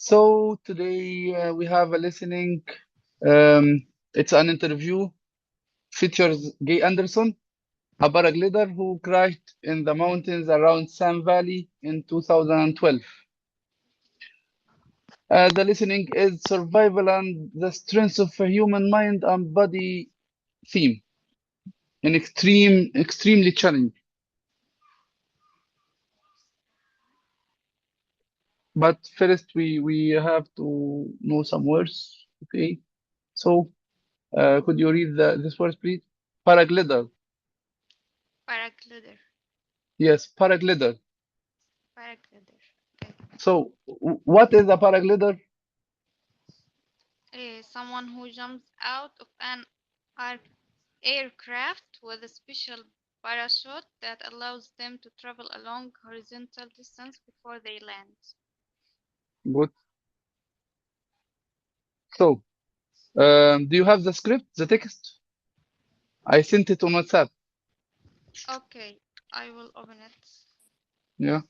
So today we have a listening. Um, it's an interview. Features Gay Anderson, a paraglider who crashed in the mountains around Sam Valley in 2012. The listening is survival and the strength of a human mind and body theme, an extremely challenging. But first, we have to know some words. Okay, so could you read this words, please? Paraglider. Paraglider. Yes, paraglider. Paraglider. Okay. So, what is a paraglider? Someone who jumps out of an ar- aircraft with a special parachute that allows them to travel a long horizontal distance before they land. Good. So, do you have the script, the text? I sent it on WhatsApp. Okay, I will open it. Yeah.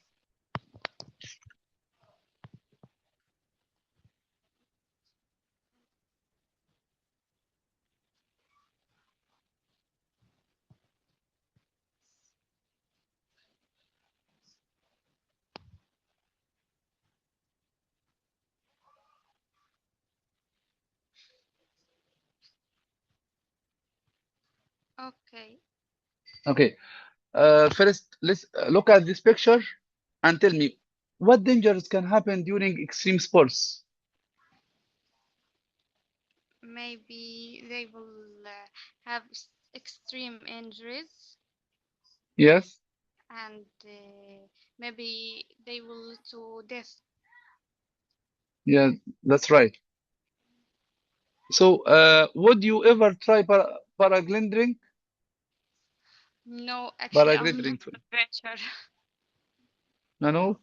Okay, Okay. First, let's look at this picture and tell me what dangers can happen during extreme sports. maybe they will have extreme injuries Yes. and maybe they will to death. Yeah, that's right. So, would you ever try paragliding? No, actually, I'm not Paragliding. Sorry. adventure. No, no.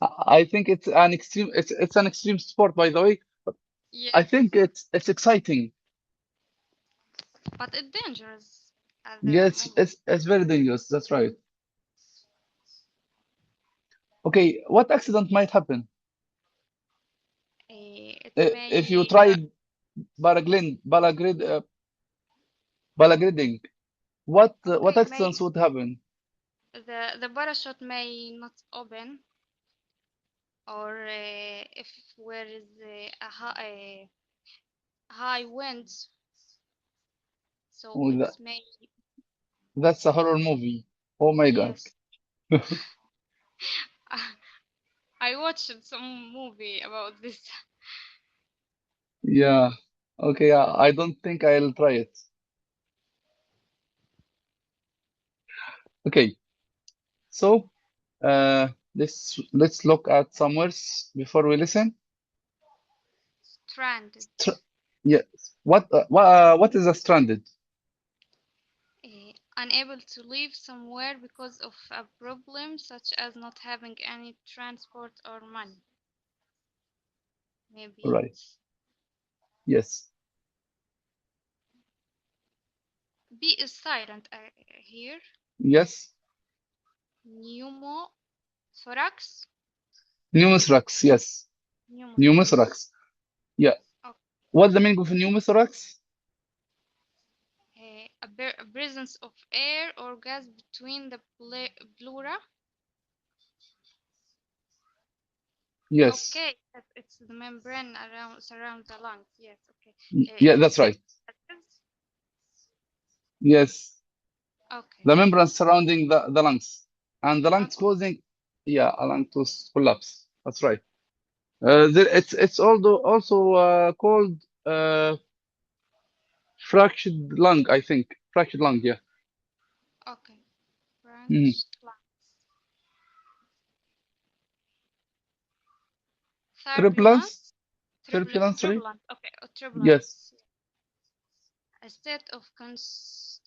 I think it's an extreme sport, by the way. I Yes, think it's exciting. but it's dangerous at the Yes, moment. it's very dangerous. That's right. Okay, what accident might happen It if you may tried paragliding? What okay, may accidents would happen? the parachute may not open, or if there is a high winds, so Oh, it may. that's a horror movie. Oh my God. Yes. I watched some movie about this. Yeah. Okay. I don't think I'll try it. Okay. So, let's look at some words before we listen. Stranded. Str Yes. What is a stranded? Unable to leave somewhere because of a problem such as not having any transport or money. Maybe. Right. Yes. B is silent here. Yes. Pneumothorax. Pneumothorax. Yes. Pneumothorax. Pneumothorax. Yeah. Okay. What's the meaning of pneumothorax? A presence of air or gas between the pleura. Yes. Okay, it's the membrane around surround the lungs. Yes, okay. Yeah, Is that's it right. gases? Yes. Okay, The membrane surrounding the lungs. And the lungs okay. causing, yeah, a lung to collapse. That's right. It's also called fractured lung, I think. Fractured lung, yeah. Okay. Mhm. Branch lungs. Turbulence, Turbulence. turbulence, sorry. Turbulence. Okay, Yes, turbulence. A state of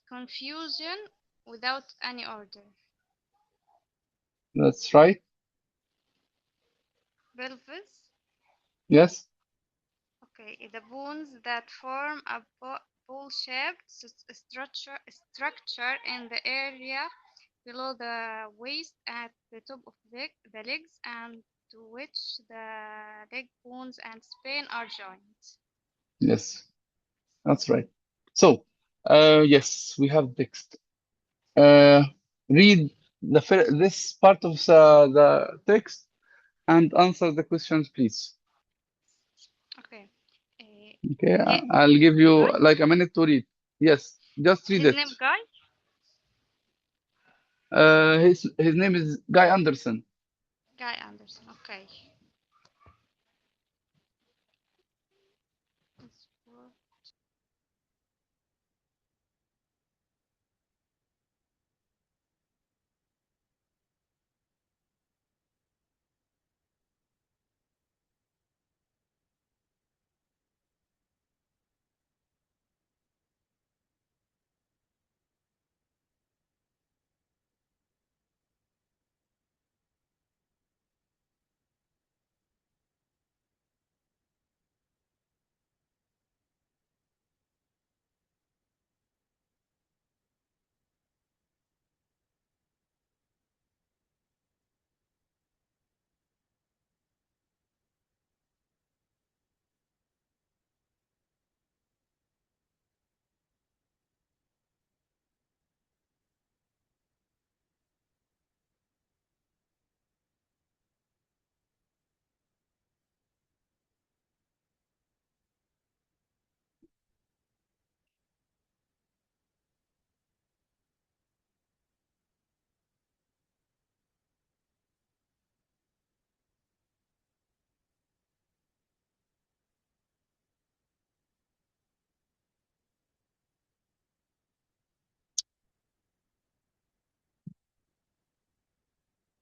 confusion without any order. that's right. Pelvis. Yes, Okay, the bones that form a bowl-shaped structure in the area below the waist at the top of the legs and to which the leg bones and spine are joined. Yes, that's right. So, yes, we have text. Read this part of the text and answer the questions, please. Okay. Okay, Guy? I'll give you like a minute to read. Yes, just read His it. name Guy? His name is Guy Anderson. Guy Anderson. Okay.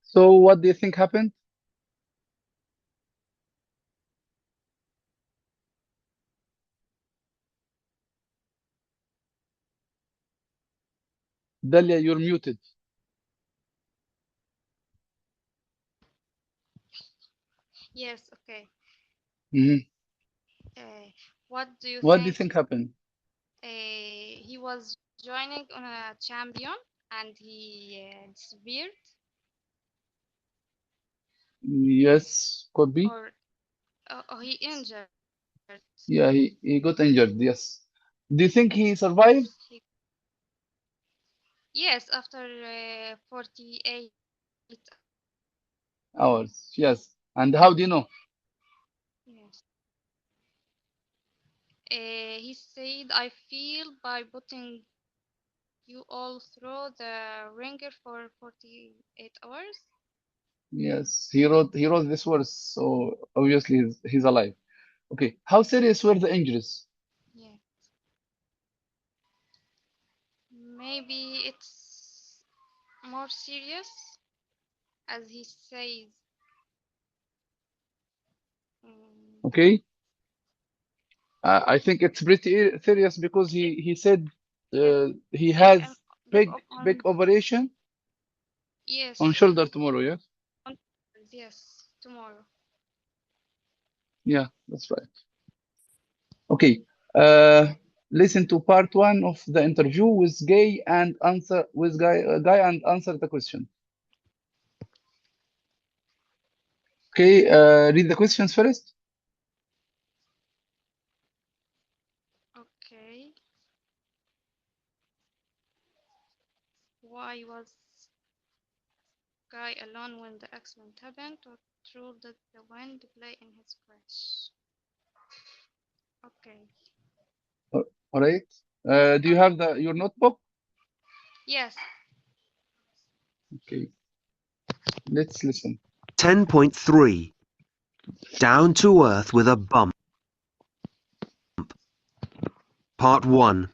So, what do you think happened? Dalia, you're muted. Yes, okay. Mhm. What do you What do you think? think happened? He was joining on a champion and he disappeared, Yes, could be. or he injured. Yeah, he got injured. Yes. Do you think he survived? He, yes, after 48 Hours. Yes. And how do you know? yes. He said, I feel by putting you all through the ringer for 48 hours. Yes, he wrote this verse, so obviously he's alive. Okay. How serious were the injuries? Yeah. Maybe it's more serious, as he says. Mm, Okay. I think it's pretty serious because it, he said yes, he big has and big big on operation on yes, shoulder tomorrow. Yes. on yes, tomorrow. Yeah, that's right. Okay. Uh, Listen to part one of the interview with Guy and answer the question. Okay. Read the questions first. Okay. Why was Guy alone when the accident happened? What role did the wind play in his crash? Okay. All right. Do you Okay. have your notebook? Yes. Okay. Let's listen. 10.3 Down to Earth with a Bump. Part 1.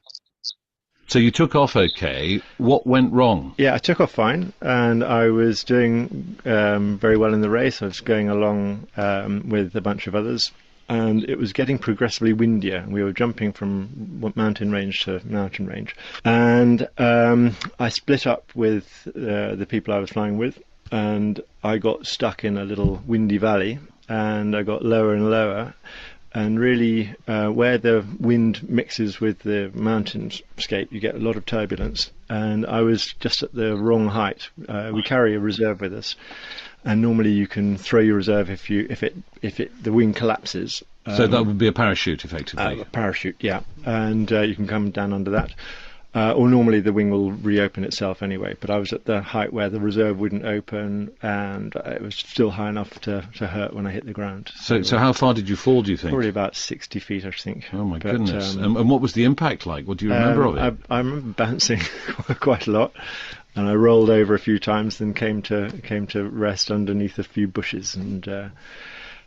So you took off okay. What went wrong? Yeah, I took off fine, and I was doing very well in the race. I was going along with a bunch of others, and it was getting progressively windier. We were jumping from mountain range to mountain range, and I split up with the people I was flying with, and I got stuck in a little windy valley, and I got lower and lower. And really, where the wind mixes with the mountainscape, you get a lot of turbulence. And I was just at the wrong height. We carry a reserve with us, and normally you can throw your reserve if the wing collapses. So that would be a parachute, effectively. A parachute, yeah, and you can come down under that. Or normally the wing will reopen itself anyway, but I was at the height where the reserve wouldn't open, and it was still high enough to hurt when I hit the ground. So how far did you fall, do you think? Probably about 60 feet, I think. Oh my goodness. And what was the impact like? What do you remember of it? I remember bouncing quite a lot, and I rolled over a few times, then came to rest underneath a few bushes, and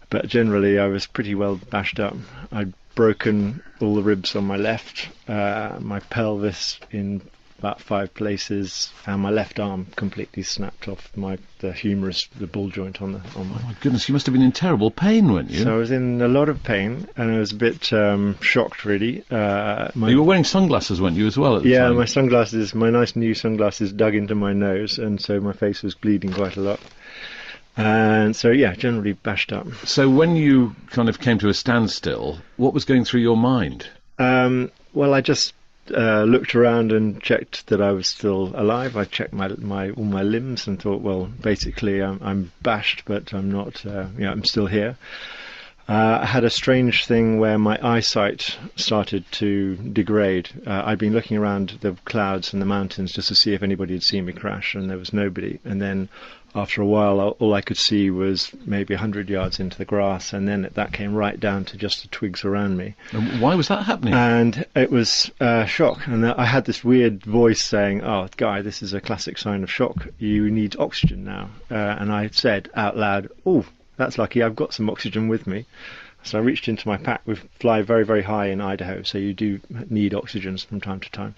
but generally I was pretty well bashed up. I'd broken all the ribs on my left, my pelvis in about 5 places, and my left arm completely snapped off the humerus, the ball joint on my. Oh my goodness, you must have been in terrible pain, weren't you? So I was in a lot of pain, and I was a bit shocked, really. You were wearing sunglasses, weren't you, as well, at the time? Yeah, my nice new sunglasses dug into my nose, and so my face was bleeding quite a lot. And so, yeah, generally bashed up. So when you kind of came to a standstill, what was going through your mind? Well, I just looked around and checked that I was still alive. I checked all my limbs and thought, well, basically I'm bashed, but I'm not. I'm still here. I had a strange thing where my eyesight started to degrade. I'd been looking around the clouds and the mountains just to see if anybody had seen me crash, and there was nobody. And then after a while, all I could see was maybe 100 yards into the grass, and then that came right down to just the twigs around me. And why was that happening? And it was shock. And I had this weird voice saying, "Oh, Guy, this is a classic sign of shock. You need oxygen now." And I said out loud, "Oh, that's lucky, I've got some oxygen with me." So I reached into my pack. We fly very, very high in Idaho, so you do need oxygen from time to time.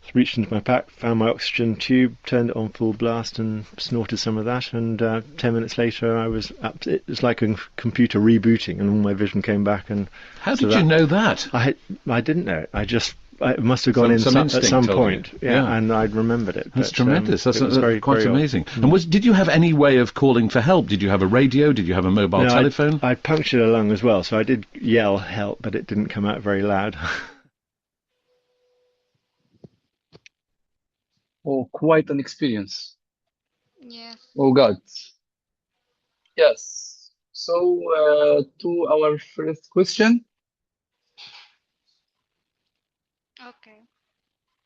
So reached into my pack, found my oxygen tube, turned it on full blast and snorted some of that, and 10 minutes later I was up to, it was like a computer rebooting, and all my vision came back. And how did you know that? I didn't know it. It must have gone at some point, and I'd remembered it. That's tremendous. That's very, quite very amazing. And did you have any way of calling for help? Did you have a radio? Did you have a mobile telephone? I punctured a lung as well, so I did yell help, but it didn't come out very loud. Oh, quite an experience. Yes. Oh God. Yes. So to our first question. Okay.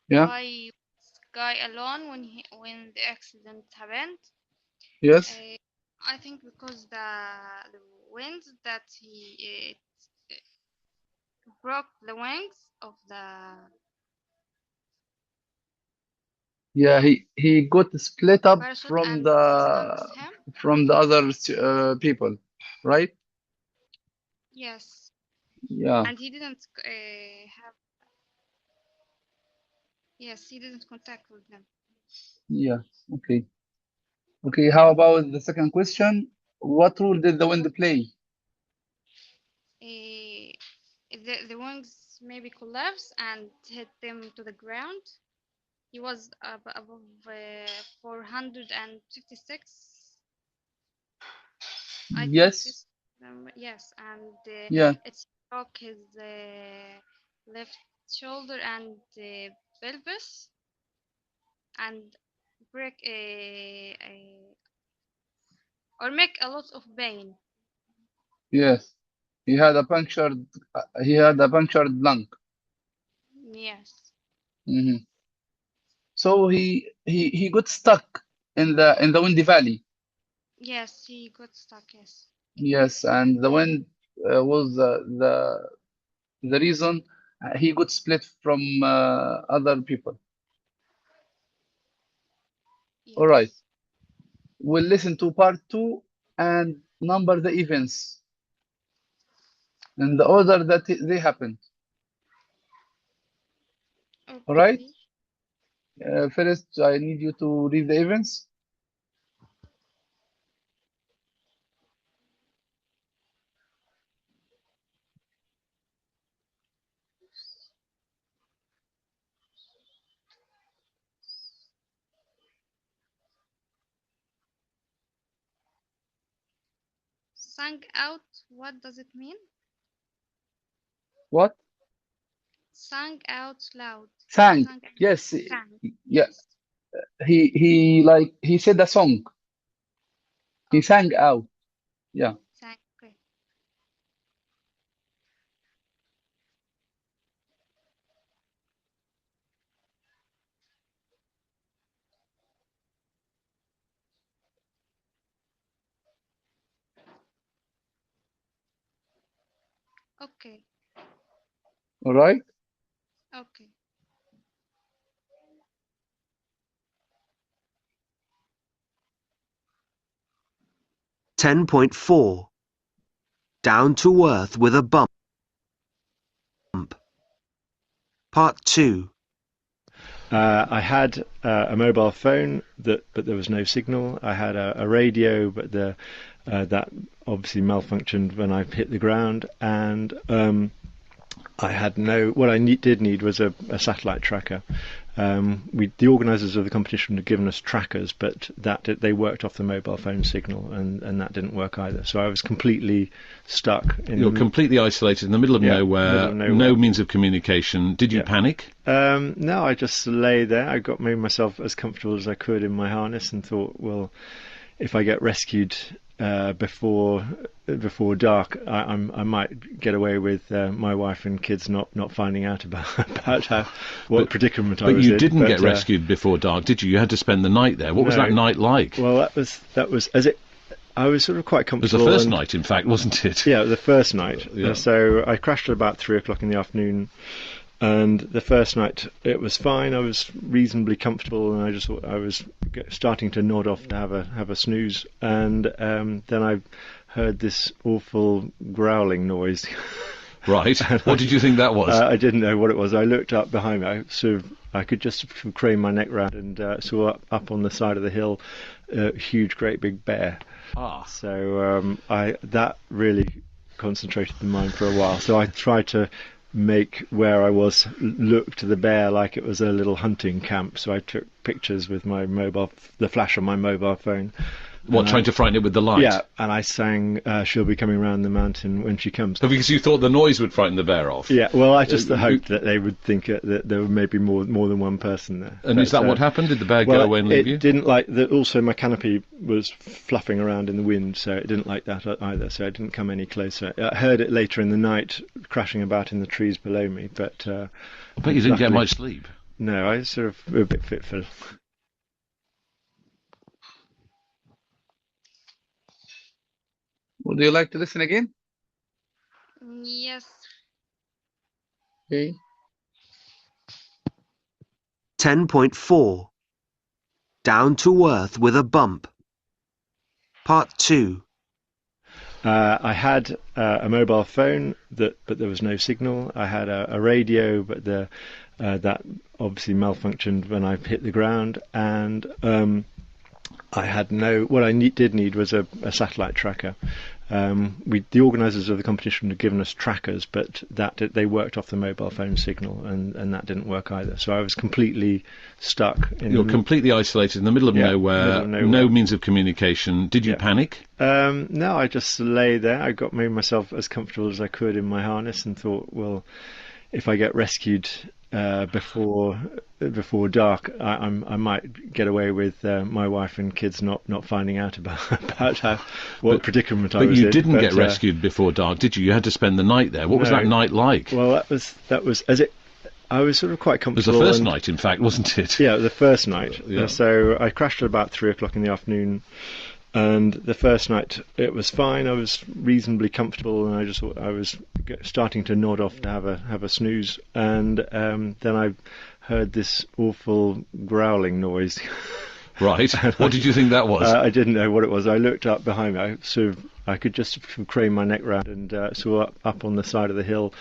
Yeah. Why was Guy alone when the accident happened? Yes. I think because the winds that it broke the wings of the. Yeah, he got split up parachute from and the other people, right? Yes. Yeah. And he didn't have. Yes, he didn't contact with them. Yeah. Okay. Okay. How about the second question? What role did the wind play? The wings maybe collapsed and hit them to the ground. He was above 456. Yes. Yes, and Yeah. it broke his left shoulder and pelvis, and break or make a lot of pain. Yes. He had a punctured lung. Yes. Mm-hmm. So he got stuck in the windy valley. Yes, he got stuck. Yes. Yes, and the wind was the reason he got split from other people. Yes. All right. We'll listen to part 2 and number the events in the order that they happened. Okay. All right. First, I need you to read the events. Sang out. What does it mean? What? Sang out loud. Sang. Sang. Yes. Sang. Yeah. He said a song. He sang out. Yeah. Okay. Okay. All right. Okay. 10.4. Down to earth with a bump. Part 2. I had a mobile phone but there was no signal. I had a radio, but that obviously malfunctioned when I hit the ground, and I had no. What I did need was a satellite tracker. The organisers of the competition had given us trackers, but they worked off the mobile phone signal, and that didn't work either. So I was completely stuck. You're completely isolated in the middle of nowhere, no means of communication. Did you panic? No, I just lay there. I made myself as comfortable as I could in my harness and thought, well, if I get rescued before dark, I might get away with my wife and kids not finding out about what predicament I was in. But you didn't get rescued before dark, did you? You had to spend the night there. What was that night like? Well, that was as it. I was sort of quite comfortable. It was the first night, in fact, wasn't it? Yeah, the first night. Yeah. So I crashed at about 3:00 in the afternoon. And the first night it was fine. I was reasonably comfortable, and I just thought I was starting to nod off to have a snooze. And then I heard this awful growling noise. Right. What did you think that was? I didn't know what it was. I looked up behind me. I could just crane my neck round and saw up on the side of the hill a huge, great big bear. So that really concentrated the mind for a while. So I tried to make where I was look to the bear like it was a little hunting camp. So I took pictures with the flash on my mobile phone. Trying to frighten it with the light? Yeah, and I sang She'll Be Coming Round the Mountain When She Comes. Oh, because you thought the noise would frighten the bear off? Yeah, well, I just hoped that they would think that there were maybe more than one person there. And is that what happened? Did the bear go away and leave you? It didn't like that. Also, my canopy was fluffing around in the wind, so it didn't like that either, so I didn't come any closer. I heard it later in the night crashing about in the trees below me, but I bet you didn't get much sleep. No, I was sort of a bit fitful. Would you like to listen again? Yes. Okay. 10.4. Down to earth with a bump. Part 2. I had a mobile phone but there was no signal. I had a radio, but that obviously malfunctioned when I hit the ground, and I had no. What I did need was a satellite tracker. The organisers of the competition had given us trackers, but they worked off the mobile phone signal, and that didn't work either. So I was completely stuck. You're completely isolated in the middle of nowhere, no means of communication. Did you panic? No, I just lay there. I made myself as comfortable as I could in my harness and thought, well, if I get rescued before dark, I might get away with my wife and kids not finding out about what predicament I was in. But you didn't get rescued before dark, did you? You had to spend the night there. What was that night like? Well, that was as it. I was sort of quite comfortable. It was the first night, in fact, wasn't it? Yeah, the first night. Yeah. So I crashed at about 3:00 in the afternoon. And the first night it was fine. I was reasonably comfortable, and I just thought I was starting to nod off to have a snooze. And then I heard this awful growling noise. Right. What did you think that was? I didn't know what it was. I looked up behind me. I could just crane my neck round and saw up on the side of the hill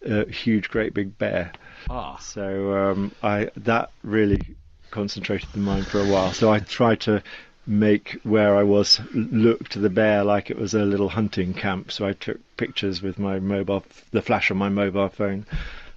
a huge, great big bear. So that really concentrated the mind for a while. So I tried to make where I was look to the bear like it was a little hunting camp. So I took pictures with the flash on my mobile phone.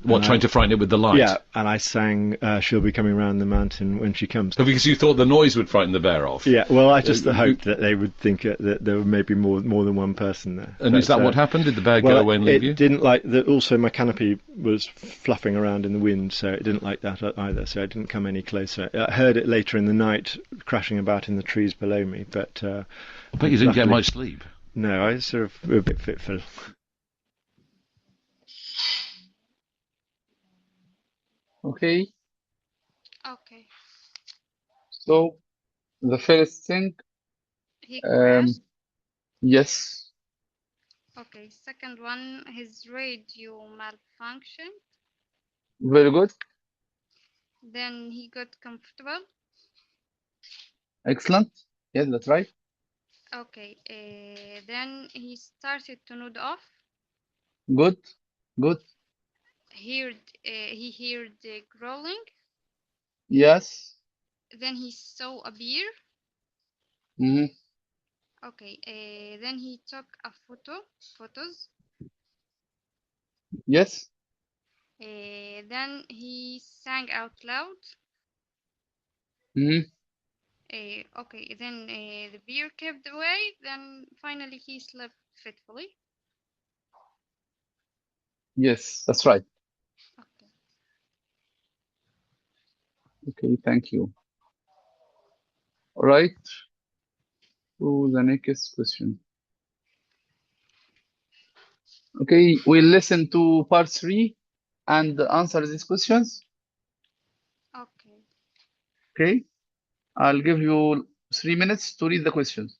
What, trying to frighten it with the light? Yeah, and I sang "She'll Be Coming Round the Mountain When She Comes." So because you thought the noise would frighten the bear off? Yeah, well, I just hoped that they would think that there were maybe more than one person there. And is that what happened? Did the bear go away and leave you? It didn't like that. Also, my canopy was fluffing around in the wind, so it didn't like that either. So it didn't come any closer. I heard it later in the night, crashing about in the trees below me. But I bet you didn't get much sleep. No, I was sort of a bit fitful. Okay. Okay. So the first thing, He crashed. yes, Okay. Second one, his radio malfunctioned. very good, Then he got comfortable. excellent. Yes, that's right. Okay. Then he started to nod off. Good, good. He heard growling. Yes. Then he saw a bear. Mm-hmm. Okay. Then he took a photos. Yes. Then he sang out loud. Mm-hmm. Okay. Then the bear kept away. Then finally he slept fitfully. Yes, that's right. Okay. Okay, thank you. All right. To the next question. Okay, we'll listen to part 3 and answer these questions. Okay. Okay. I'll give you 3 minutes to read the questions.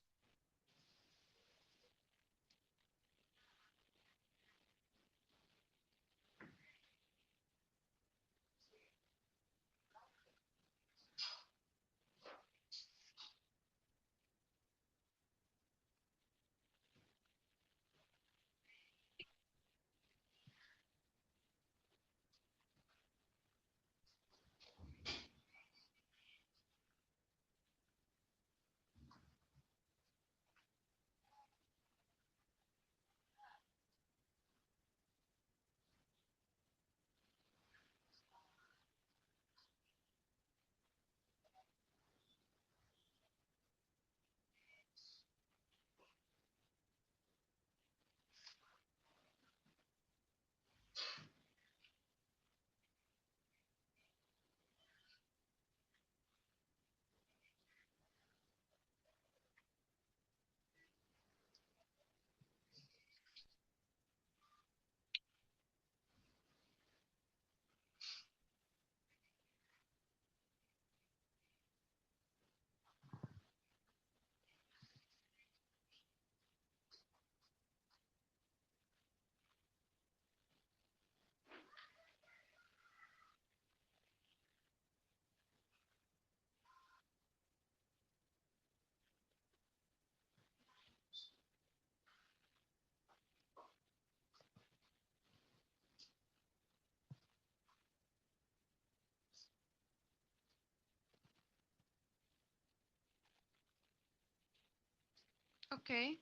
Okay.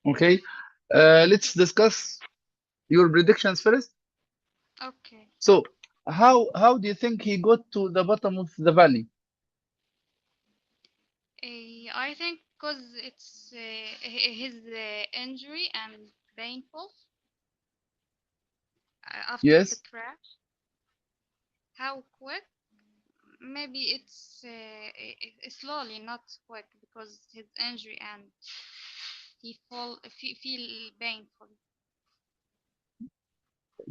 Okay. Let's discuss your predictions first. Okay. So, how do you think he got to the bottom of the valley? I think because it's his injury and painful after the Yes. crash. How quick? Maybe it's slowly, not quick, because his injury and he feel painful.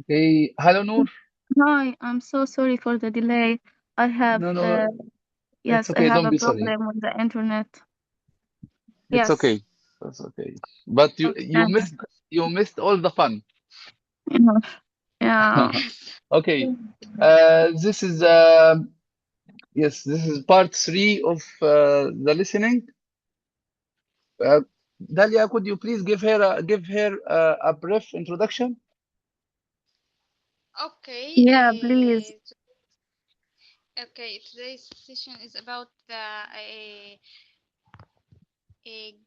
Okay. Hello, Noor. Hi, I'm so sorry for the delay. I have, No, it's yes, I okay. have Don't a be sorry. problem with the internet. It's Yes. okay. That's okay. But you Okay. you missed all the fun. Yeah. Okay. This is yes, this is part 3 of the listening. Dalia, could you please give her a brief introduction? Okay. Yeah, please. Okay. Today's session is about a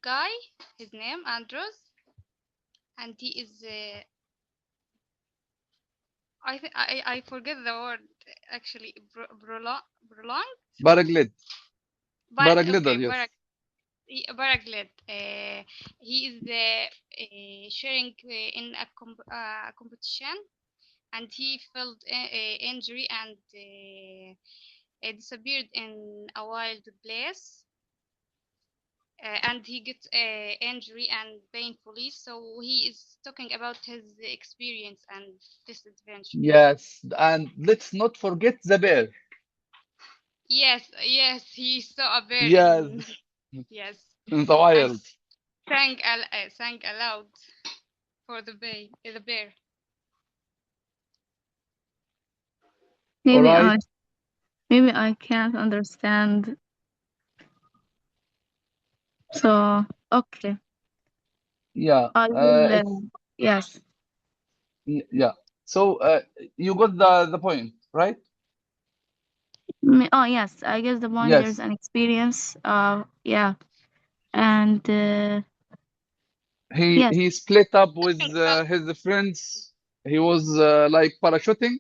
guy. His name Andros, and he is I forget the word actually. Prolong. Paraglid. Paraglider, Okay, yes. Baraglid. He is sharing in a competition, and he felt injury and disappeared in a wild place. And he gets injury and painfully, so he is talking about his experience and this adventure. Yes, and let's not forget the bear. Yes, he saw a bear Yes, in yes, in the and wild. sang aloud for the bear. All Maybe right. I can't understand. So okay, Yeah. I will. It's Yes. yeah. So you got the point, right? Oh yes, I guess the point there's Yes. an experience. Yeah, and He yes. he split up with Talking about his friends. He was like parachuting.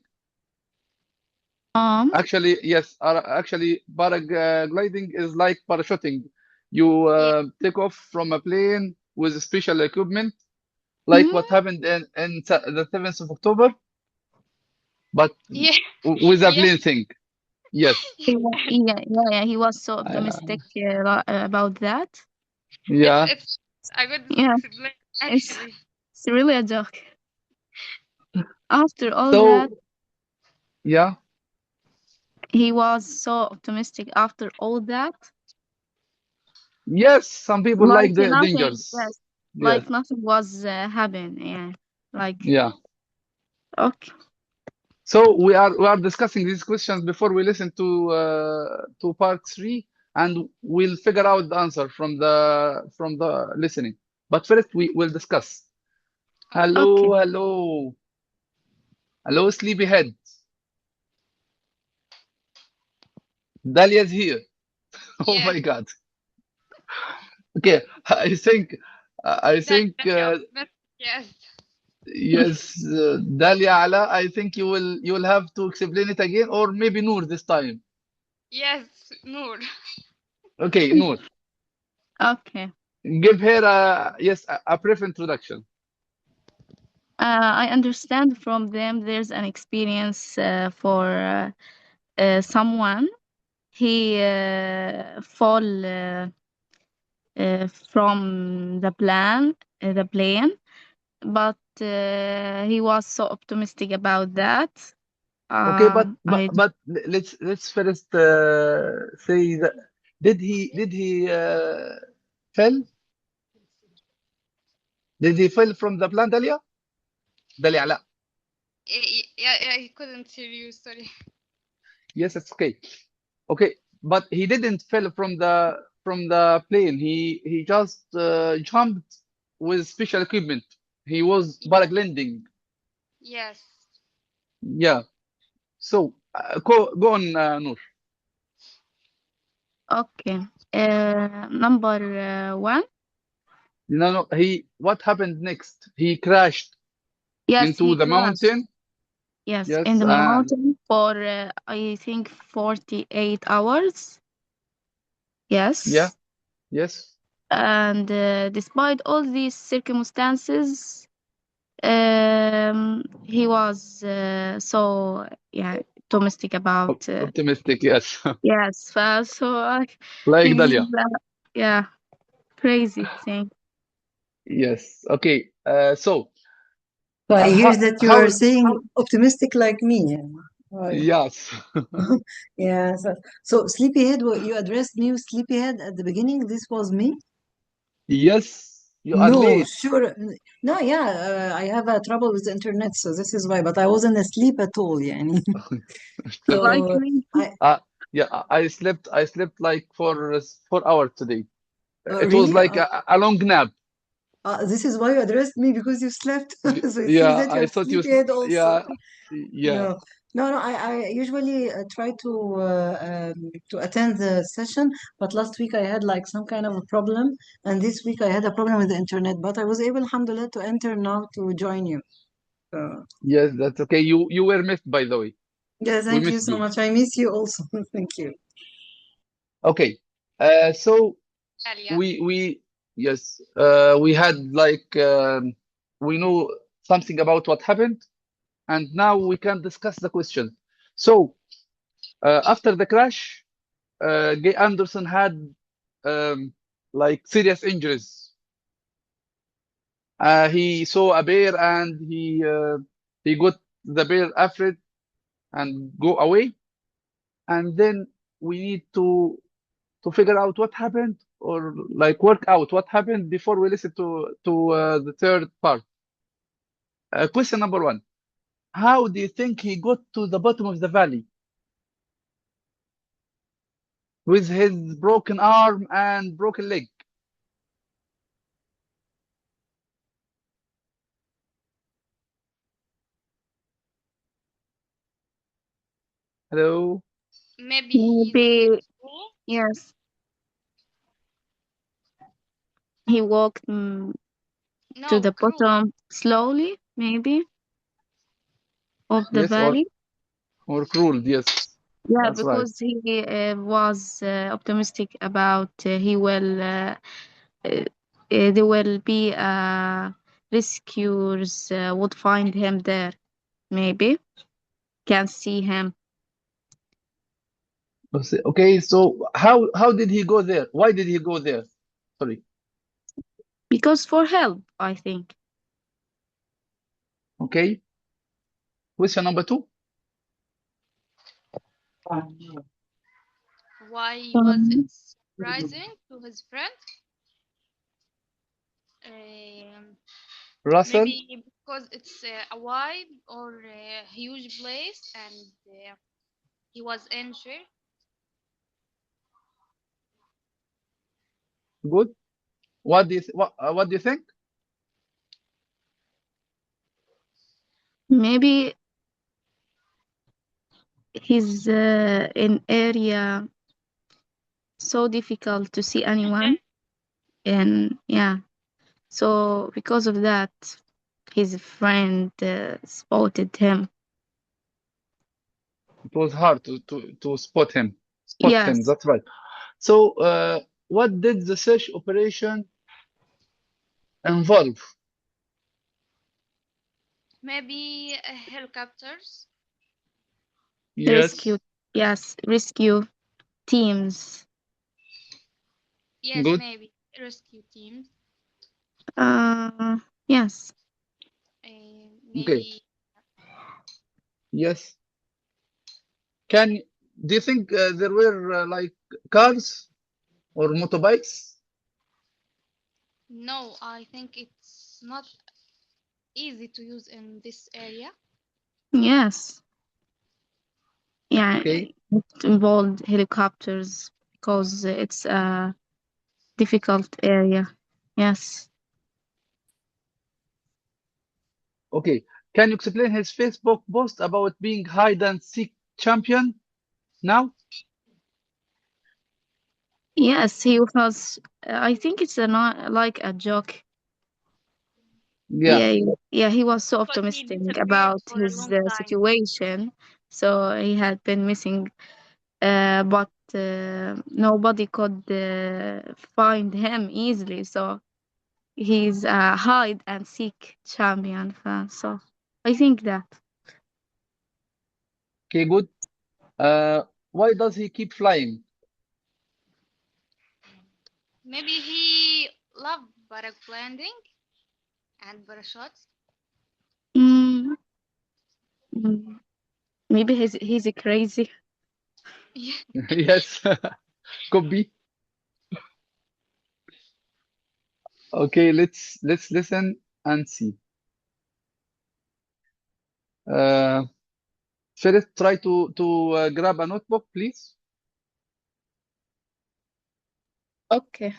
Um. Actually, yes. Actually, paragliding is like parachuting. You yeah, take off from a plane with special equipment, like what Mhm. happened in the 7th of October, but yeah, with a yeah. plane thing. Yes. Yeah. He was so Uh, optimistic about that. yeah. It's a good Yeah, explain it's actually. it's really a joke. After all that, So yeah. he was so optimistic. After all that, Yes. Some people like like the nothing. dangers. Yes, Yes. like nothing was happening. Yeah, like Yeah. okay, So we are discussing these questions before we listen to part three, and we'll figure out the answer from the listening. But first, we will discuss. Okay. okay. Hello, sleepyhead. Dalia's here. Oh Yes, my God. Okay, I that think that's optimistic. Yes, yes, Dalia Ala. I think you will have to explain it again, or maybe Noor this time. yes, Noor. Okay, Noor, Okay. give her a brief introduction. I understand from them there's an experience for someone. He fall from the plane, but he was so optimistic about that. Okay, but but I but let's first say that did he fell? Did he fell from the plane, Dalia? Dalia, لا. Yeah, I couldn't hear you. Sorry. Yes, it's okay. Okay, but he didn't fell from the plane. He just jumped with special equipment. He was paragliding. Yes. Yeah. So go on, Noor. okay. Number one. No. What happened next? He crashed Yes, into he the crashed. mountain. Yes, in Yes, the and mountain for I think 48 hours. yeah, Yes. yes. And despite all these circumstances, he was so yeah optimistic about Optimistic, yes. yes. So I Like think this Dalia. is yeah crazy thing. Yes. Okay. So, So I hear how, that how, you're saying optimistic like me. Oh, yes. yeah. So Sleepyhead, you addressed me with Sleepyhead at the beginning. This was me? Yes, you are No, late. sure. No, yeah. I have a trouble with the internet, so this is why. But I wasn't asleep at all, yani. Like So me. I Yeah, I slept like for 4 hours today. It was really. like a long nap. This is why you addressed me because you slept. So it seems Yeah, that I you're thought sleepyhead also. yeah, yeah. No, no. I usually try to attend the session, but last week I had like some kind of a problem, and this week I had a problem with the internet. But I was able, alhamdulillah, to enter now to join you. Yes, that's okay. You were missed, by the way. Yeah, We thank you missed so you. much. I miss you also. Thank you. Okay. So Alia. we yes, we had like we know something about what happened, and now we can discuss the question. So after the crash, Gay Anderson had like serious injuries. He saw a bear and he got the bear afraid and go away. And then we need to figure out what happened or like work out what happened before we listen to the third part. Question number one: how do you think he got to the bottom of the valley with his broken arm and broken leg? Hello. Maybe he Maybe, did school. yes, he walked to No, the cruel. bottom slowly, maybe, of the Yes, valley. or cruel. Yes, Yeah, that's right. because he was optimistic about he will there will be rescuers would find him there. Maybe can see him Okay, so how did he go there? Why did he go there? Sorry. because for help, I think. Okay. Question number two. Why was it Um, surprising to his friend? Um, Russell. maybe because it's a wide or huge place and he was injured. Good. What do you think? maybe he's in area so difficult to see anyone, and yeah, so because of that, his friend spotted him. It was hard to spot him. Spot him. Yes, That's right. So, what did the search operation involve? Maybe helicopters. rescue. Yes. Yes, rescue teams. Yes, Good. maybe rescue teams. Yes. Okay. Maybe Yes. Can do you think there were like cars or motorbikes? no. I think it's not easy to use in this area. Yes. Yeah, Okay. it involved helicopters because it's a difficult area. Yes. Okay. Can you explain his Facebook post about being hide and seek champion now? Yes, he was. I think it's a not like a joke. Yeah. Yeah, yeah. He was so Because he optimistic disappeared about for a his long time. situation. So he had been missing, but nobody could find him easily. So he's a hide and seek champion. So I think that. Okay. Good. Why does he keep flying? Maybe he loved paragliding and parachutes. Mm, mm, maybe he's crazy. Yeah. Yes. Could be. Okay. Let's listen and see. Uh, First, try to grab a notebook, please. Okay.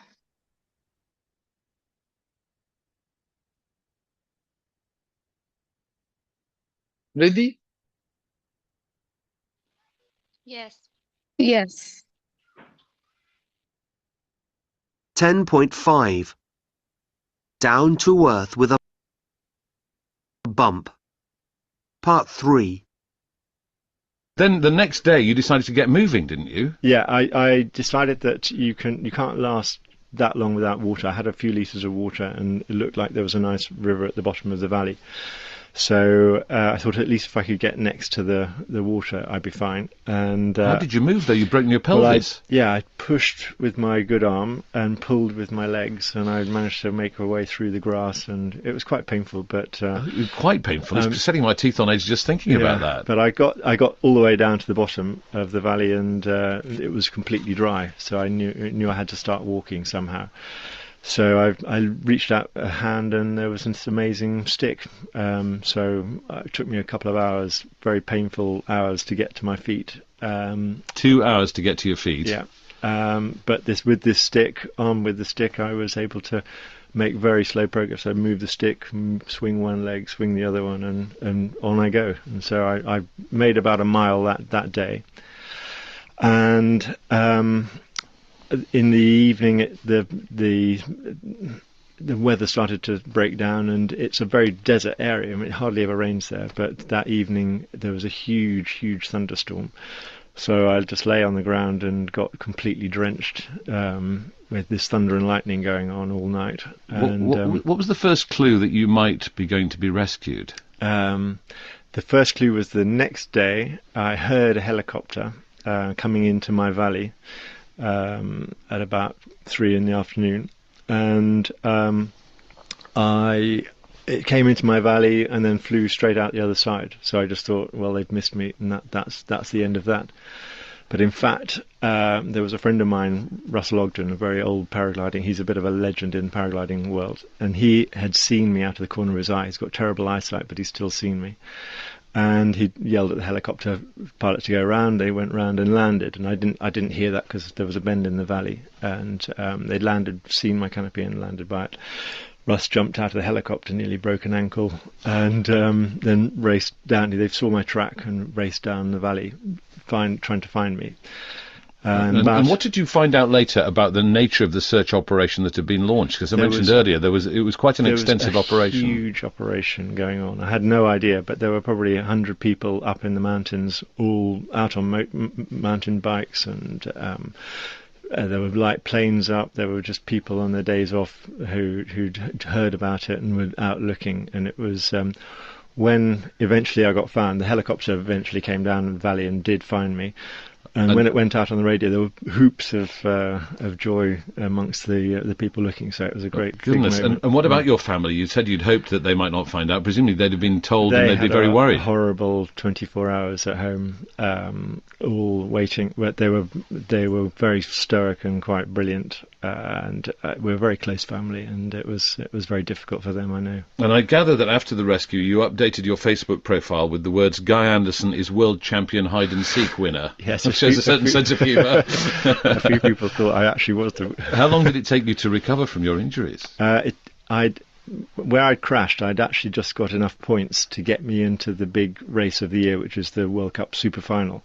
Ready? Yes. Yes. 10.5. Down to earth with a bump. Part 3. Then the next day you decided to get moving, didn't you? Yeah, I decided that you can't last that long without water. I had a few litres of water, and it looked like there was a nice river at the bottom of the valley. So I thought at least if I could get next to the water, I'd be fine. And How did you move, though? You've broken your well, pelvis. I pushed with my good arm and pulled with my legs, and I managed to make my way through the grass, and it was quite painful. But It was quite painful. It's setting my teeth on edge just thinking about that. But I got all the way down to the bottom of the valley, and it was completely dry. So I knew I had to start walking somehow. So I reached out a hand, and there was this amazing stick. So it took me a couple of hours, very painful hours, to get to my feet. 2 hours to get to your feet. Yeah. But with the stick, I was able to make very slow progress. I move the stick, swing one leg, swing the other one, and on I go. And so I made about a mile that day. And in the evening, the weather started to break down, and it's a very desert area. I mean, it hardly ever rains there, but that evening there was a huge thunderstorm. So I just lay on the ground and got completely drenched with this thunder and lightning going on all night. And What was the first clue that you might be going to be rescued? the first clue was the next day I heard a helicopter coming into my valley at about 3 in the afternoon, and it came into my valley and then flew straight out the other side. So I just thought, well, they've missed me, and that's the end of that. But in fact, there was a friend of mine, Russell Ogden, a very old paragliding. He's a bit of a legend in paragliding world, and he had seen me out of the corner of his eye. He's got terrible eyesight, but he's still seen me. And he yelled at the helicopter pilot to go around. They went round and landed, and I didn't hear that because there was a bend in the valley, and they'd landed, seen my canopy, and landed by it. Russ jumped out of the helicopter, nearly broke an ankle, and then raced down. They saw my track and raced down the valley, trying to find me. And what did you find out later about the nature of the search operation that had been launched? Because I mentioned earlier, it was quite an extensive operation. Huge operation going on. I had no idea, but there were probably 100 people up in the mountains, all out on mountain bikes, and there were light planes up. There were just people on their days off who'd heard about it and were out looking. And it was when eventually I got found. The helicopter eventually came down the valley and did find me. And when it went out on the radio, there were hoops of joy amongst the people looking. So it was a great goodness. Big moment. And what about your family? You said you'd hoped that they might not find out. Presumably they'd have been told, and they'd be very worried. They had a horrible 24 hours at home, all waiting. But they were very stoic and quite brilliant, and we're a very close family. And it was very difficult for them, I know. And I gather that after the rescue, you updated your Facebook profile with the words "Guy Anderson is world champion hide and seek winner." Yes. Which shows a certain sense of humour. A few people thought I actually was the. How long did it take you to recover from your injuries? Where I'd crashed, I'd actually just got enough points to get me into the big race of the year, which is the World Cup Super Final.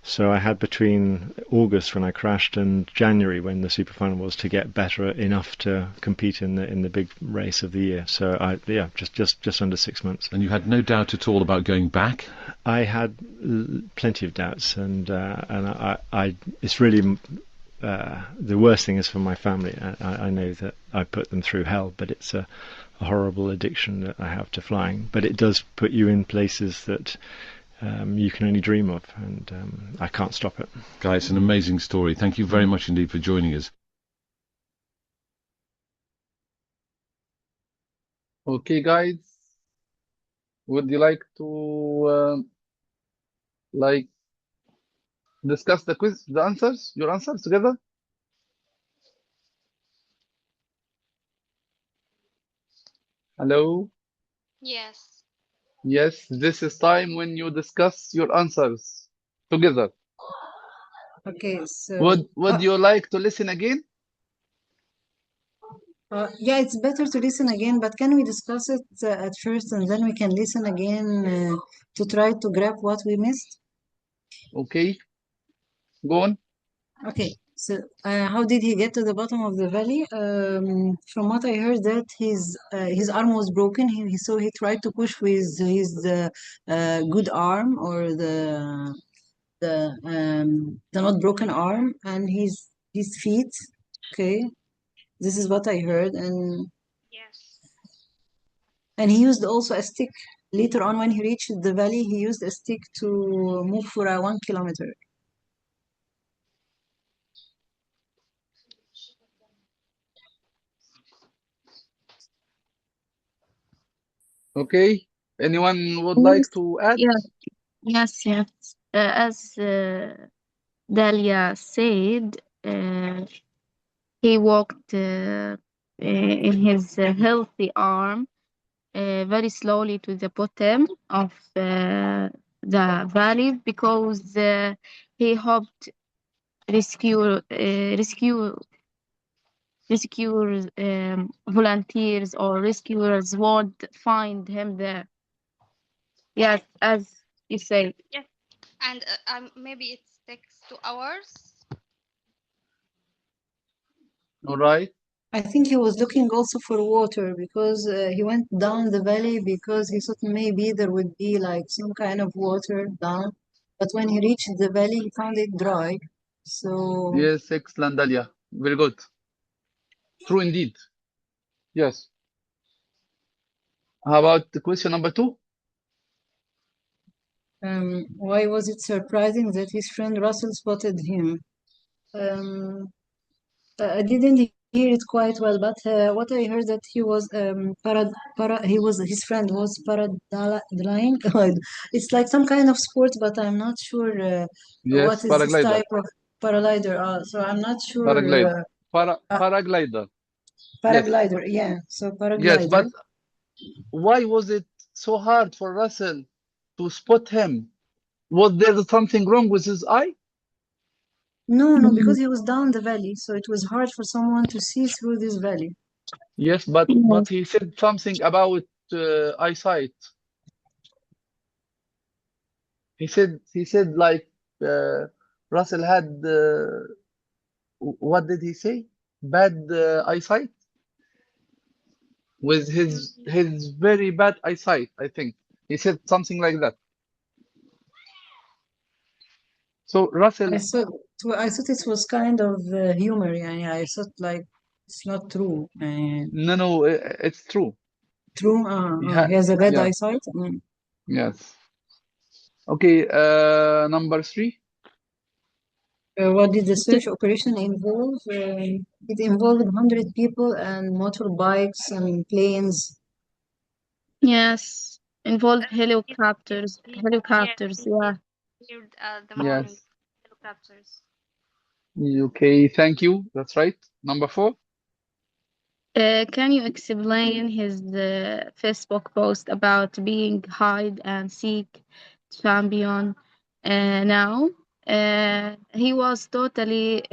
So I had between August when I crashed and January when the Super Final was to get better enough to compete in the big race of the year. So just under 6 months. And you had no doubt at all about going back? I had plenty of doubts, and it's really the worst thing is for my family. I know that I put them through hell, but it's a horrible addiction that I have to flying. But it does put you in places that you can only dream of, and I can't stop it. Guy, it's an amazing story. Thank you very much indeed for joining us. Okay, guys, would you like to discuss the quiz, your answers together? Hello? Yes. Yes, this is time when you discuss your answers together. Okay, so Would you like to listen again? yeah, it's better to listen again, but can we discuss it at first and then we can listen again to try to grab what we missed? Okay, go on. Okay, So, how did he get to the bottom of the valley? From what I heard, that his arm was broken. So he tried to push with his good arm, or the not broken arm, and his feet. Okay, this is what I heard, Yes. and he used also a stick. Later on, when he reached the valley, he used a stick to move for 1 kilometer. Okay. Anyone would like Yes, to add? yes. As Dalia said, he walked in his healthy arm very slowly to the bottom of the valley because he hoped rescue rescue rescuers volunteers or rescuers would find him there. Yes, as you say. Yes. And maybe it takes 2 hours. All right. I think he was looking also for water, because he went down the valley because he thought maybe there would be like some kind of water down. But when he reached the valley, he found it dry. So, Yes, excellent, Dalia. Very good. True indeed. Yes. How about the question number 2? why was it surprising that his friend Russell spotted him? Um, I didn't hear it quite well, but what I heard that he was his friend was paragliding. It's like some kind of sport, but I'm not sure what Yes, is this paraglider. type of paraglider. So I'm not sure. Paraglider. Uh, Paraglider. Yes. Paraglider, yeah. So Yes, paraglider. but why was it so hard for Russell to spot him? Was there something wrong with his eye? No, Mm, because he was down the valley, so it was hard for someone to see through this valley. Yes, but yes. he said something about eyesight. He said like Russell had what did he say? Bad eyesight with his very bad eyesight, I think. He said something like that. So I Russell, thought I thought it was kind of humor. Yeah, I thought like it's not true. no, it's true. True. Yeah, He has a bad yes, eyesight. yes. Okay, number 3. What did the search operation involve? It involved 100 people and motorbikes and planes. Yes. Involved It helicopters. cleared. Yes, Helicopters, yeah. cleared the morning Yes. helicopters. Okay, thank you. That's right. Number 4. Can you explain his Facebook post about being hide and seek champion now? He was totally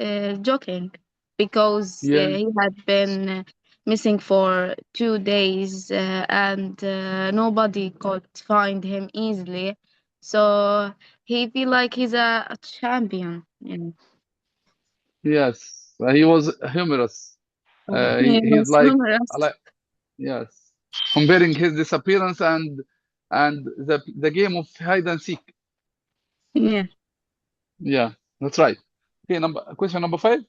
joking because Yeah, he had been missing for 2 days and nobody could find him easily. So he feel like he's a champion. yes. He was humorous. He's Yes, like yes, comparing his disappearance and the game of hide and seek. yeah. Yeah, that's right. Okay, question number 5.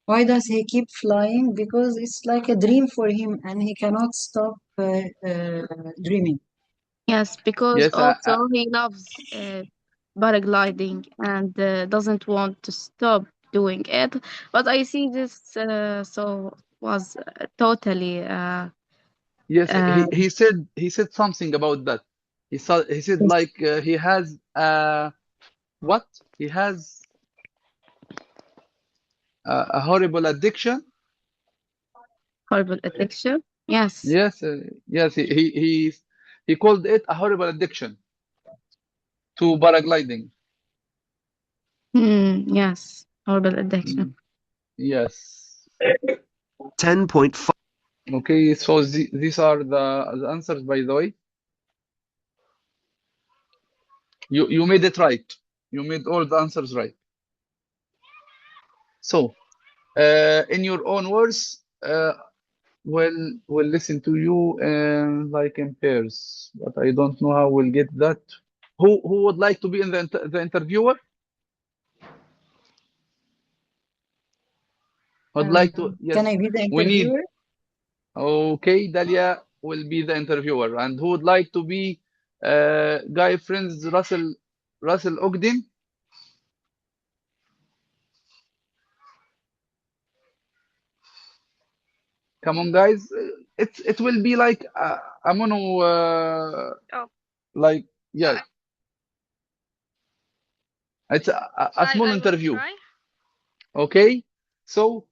Why does he keep flying? Because it's like a dream for him, and he cannot stop dreaming. Yes, because Yes, also he loves paragliding and doesn't want to stop doing it. But I see this so was totally yes. uh, He said something about that. He said yes, like he has what? He has a horrible addiction. horrible addiction. Yes, Yes, yes. He called it a horrible addiction to paragliding. yes, horrible addiction. Mm, yes. 10.5. Okay, so these are the answers, by the way. You made it right. You made all the answers right. So, in your own words, we'll listen to you like in pairs, but I don't know how we'll get that. Who would like to be in the interviewer? Would like to? Can Yes, I be the we need. interviewer? Okay, Dalia will be the interviewer, and who would like to be guy friends Russell Ogden? Come on, guys. It will be like a mono Oh, like yeah, I, it's a small I will interview. try. Okay, so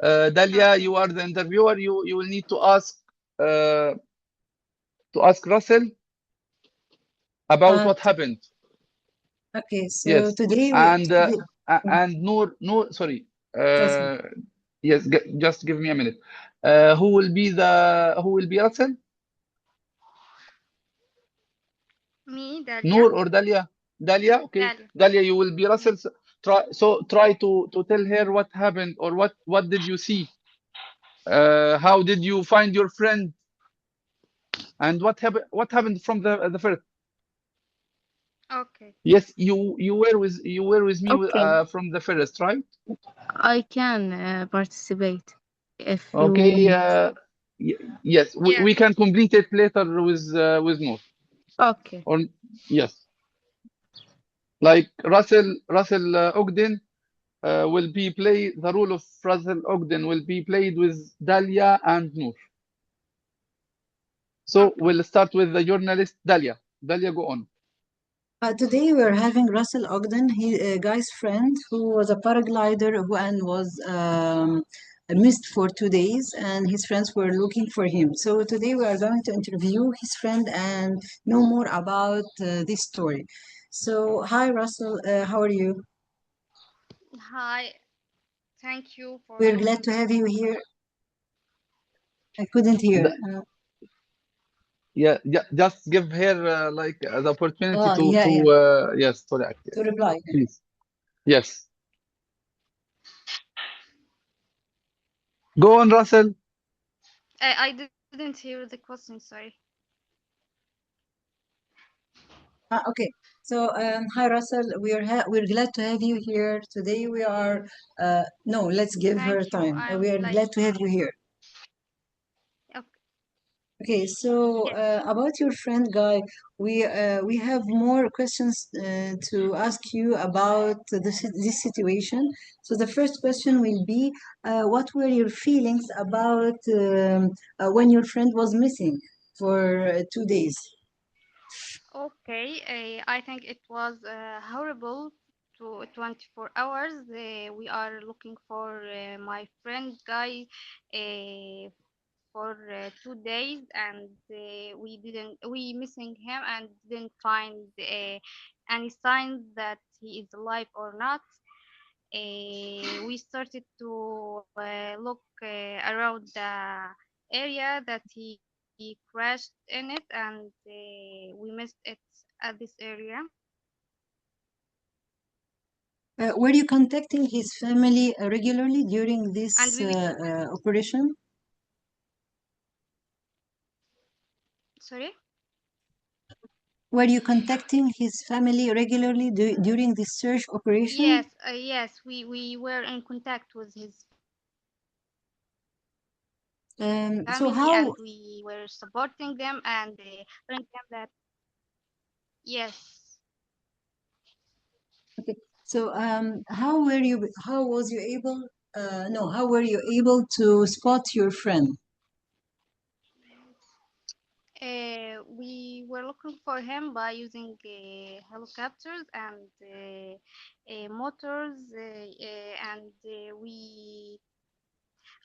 Dalia, Okay. you are the interviewer. You will need uh, to ask Russell about Uh, what happened. okay, so Yes, today and mm, Noor, sorry. yes, yes. Yes, just give me a minute. Who will be Russell? Me, Dalia. Noor or Dalia? Dalia, okay. Dalia. Dalia, you will be Yeah. Russell. Try to tell her what happened or what did you see? How did you find your friend? And what happened from the first? Okay. Yes, you were with me Okay, from the first, right? I can participate if you Okay. want. Yes, Yes. we can complete it later with Noor. Okay, Or yes, like Russell Ogden will be play the role of Russell Ogden will be played with Dalia and Noor. So Okay. we'll start with the journalist Dalia. Dalia, go on. Today we're having Russell Ogden, a guy's friend who was a paraglider who and was missed for 2 days, and his friends were looking for him. So today we are going to interview his friend and know more about this story. So hi Russell, how are you? Hi. Thank you for We're glad to have you here. I couldn't hear. The- yeah, just give her the opportunity Yeah, yeah, yes to react. to Yes, reply. please. Yes, go on, Russell. I didn't hear the question. Sorry. Okay. So, hi Russell, we're glad to have you here today. We are no, let's give her Thank you. time. We I'm are glad glad to to have be. you here. Okay. Okay, so Yes. about your friend Guy, we have more questions to ask you about this situation. So the first question will be, what were your feelings about when your friend was missing for 2 days? Okay. I think it was horrible. To 24 hours. We are looking for my friend guy for 2 days, and we missing him and didn't find any signs that he is alive or not. We started to look around the area that he crashed in it, and we missed it at this area. Were you contacting his family regularly during And this we operation? sorry. Were you contacting his family regularly during this search operation? Yes, we were in contact with his family, and we were supporting them and So how telling them that yes. okay, so how was you able no how were you able to spot your friend? We were looking for him by using helicopters and motors, and we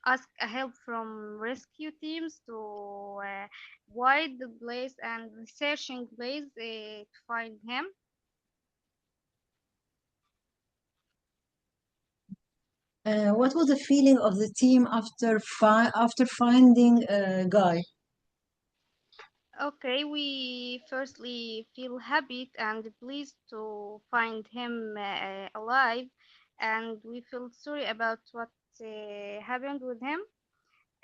ask a help from rescue teams to wide the place and researching place to find him. What was the feeling of the team after finding Guy? Okay, we firstly feel happy and pleased to find him alive, and we felt sorry about what happened with him.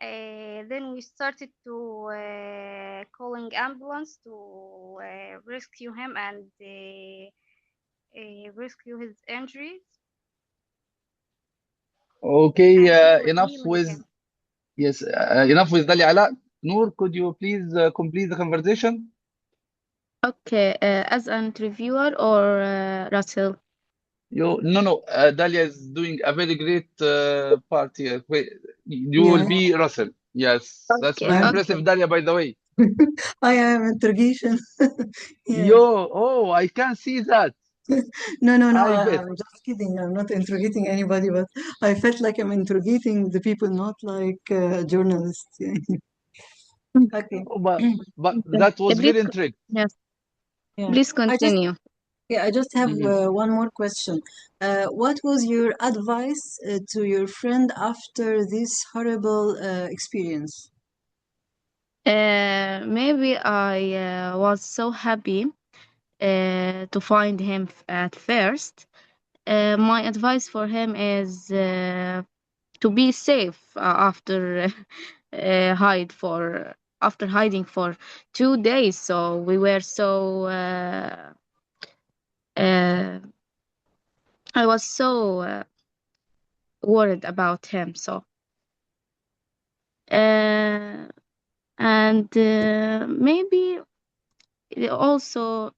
Then we started to calling ambulance to rescue him and rescue his injuries Okay, and before enough healing with him. yes, enough with Dalia Ala. Noor, could you please complete the conversation? Okay, as an interviewer or Russell? No, Dalia is doing a very great part here. Wait, you will Yeah, be Russell. Yes, that's Okay, very I'm, impressive, okay. Dalia, by the way. I am interrogation. Yeah. I can see that. No, I bet. I'm just kidding. I'm not interrogating anybody, but I felt like I'm interrogating the people, not like journalists. Okay. Oh, but Okay. that was Please, very intriguing. yes, Yeah. please I just continue. I just have Mhm. one more question. What was your advice to your friend after this horrible experience? Maybe I was so happy to find him at first. My advice for him is to be safe after hide for after hiding for 2 days. So we were so uh, I was so worried about him. So uh, and maybe also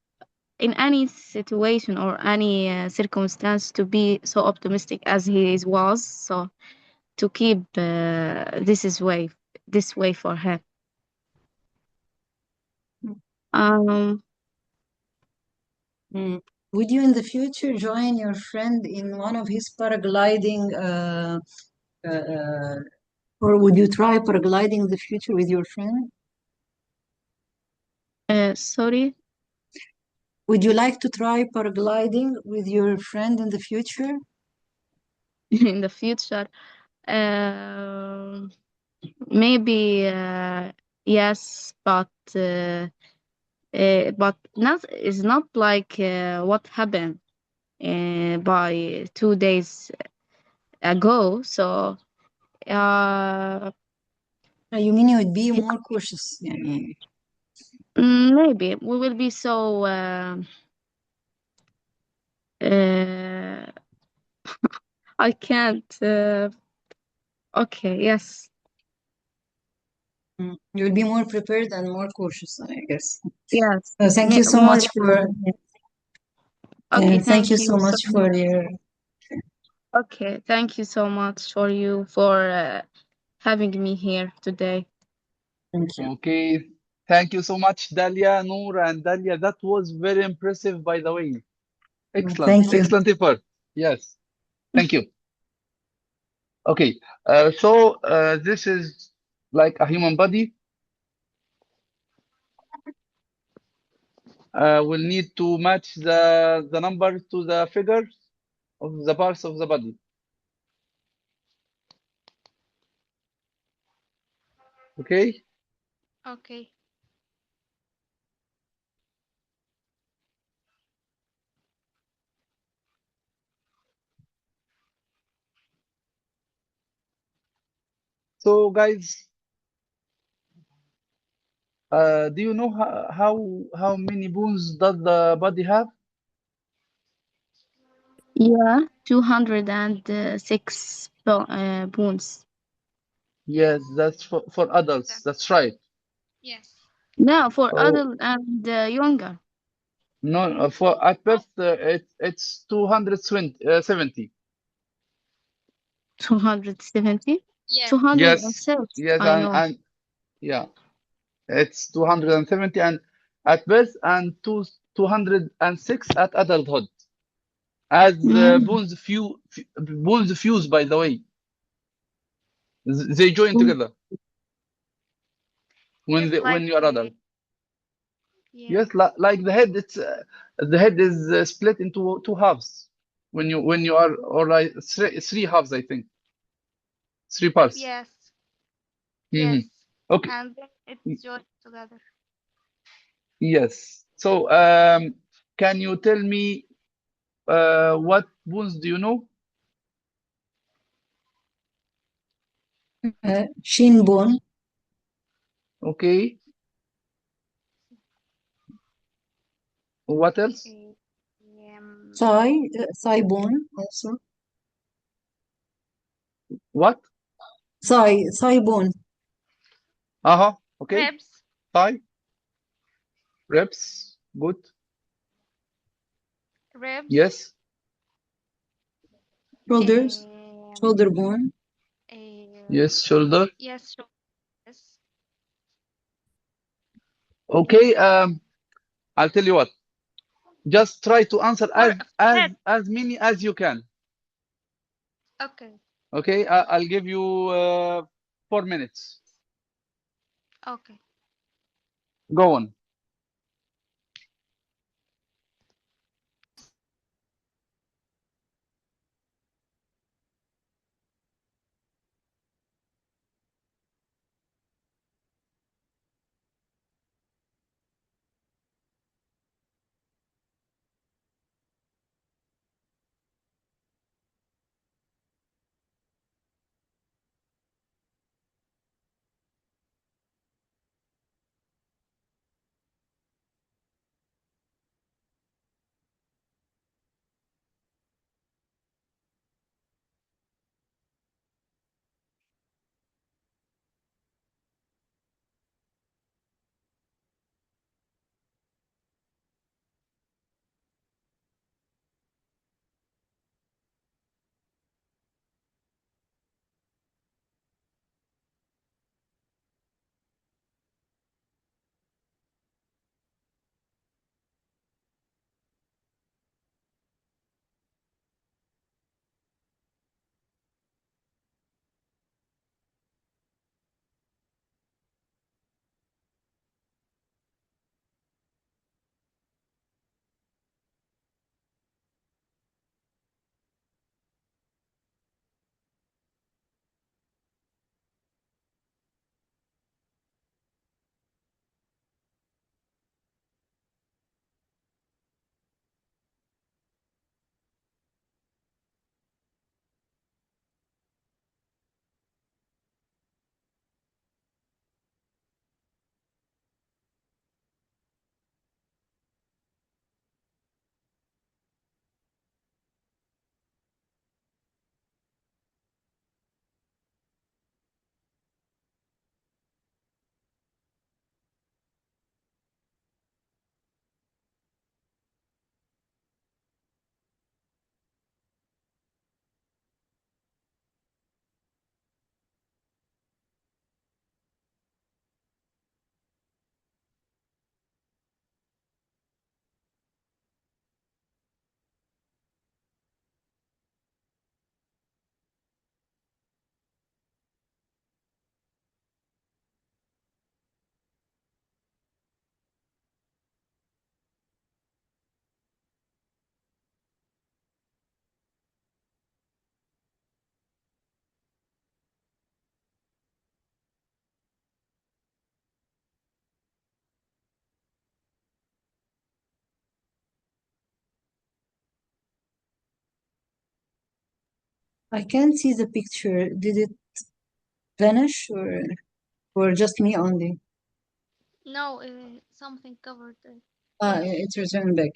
in any situation or any circumstance to be so optimistic as he was. So to keep this way for him. Um, Mm. Would you in the future join your friend in one of his paragliding, uh, or would you try paragliding in the future with your friend? sorry, Would you like to try paragliding with your friend in the future? in the future, um, maybe yes, but not it's not like what happened by 2 days ago. So uh, You mean you would be more cautious? Yeah. maybe we will be so. Uh, I can't. Okay, yes, You'll be more prepared and more cautious, I guess. yes. Thank you so More much for than okay. thank you Thank so you so much much. for your Okay, thank you so much for you for having me here today. thank you. Okay. Thank you so much, Dalia, Noor, and Dalia. That was very impressive, by the way. Excellent. Thank you. Excellent effort. Yes. Thank you. Okay. This is like a human body. We'll need to match the numbers to the figures of the parts of the body. Okay. Okay. So, guys, do you know how many bones does the body have? Yeah, 206 pounds. Yes, that's for adults. That's right. Yes. No, for Oh, adult and younger. no, for at Oh, birth it's 270. 270? yes. Yes, 206, yes, I know. and yeah, it's 270 and at birth and 206 at adulthood. As Mm. bones fuse, by the way, they join together Yes, like when you are adult. yes. Yes, like the head, it's the head is split into two halves when you are or like three halves, I think, three parts. Yes. Yes. Hmm. Okay. And then it's joined together. Yes. So, can you tell me what bones do you know? Shin bone. Okay. What else? Thigh bone also. What? Thigh bone. Okay. Ribs. Thigh. Ribs. Good. Ribs. Yes. Shoulders. Shoulder bone. Yes. Shoulder. Yes. Yes. Okay. I'll tell you what. Just try to answer Head. as many as you can. Okay. Okay. I'll give you 4 minutes. Okay. Go on. I can't see the picture. Did it vanish or just me only? No, something covered it. It returned back.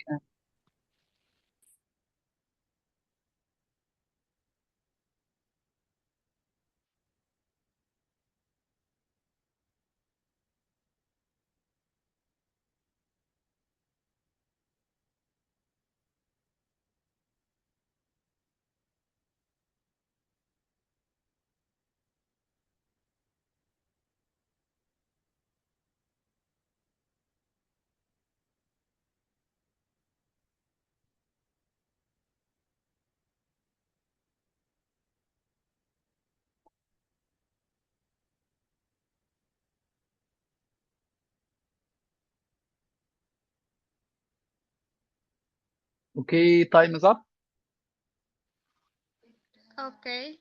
Okay. Time is up. Okay.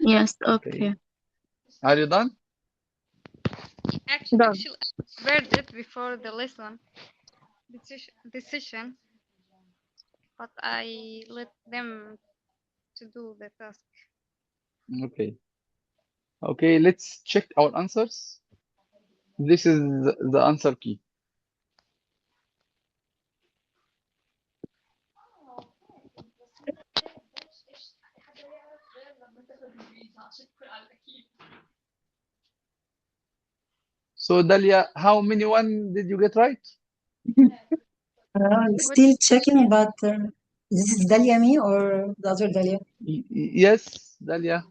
Yes, okay. Are you done? Actually, Done. I read it before the lesson decision, but I let them to do the task. Okay. Okay, let's check our answers. This is the answer key. So Dalia, how many one did you get right? Still checking, but this is Dalia me or the other Dalia? Yes, Dalia.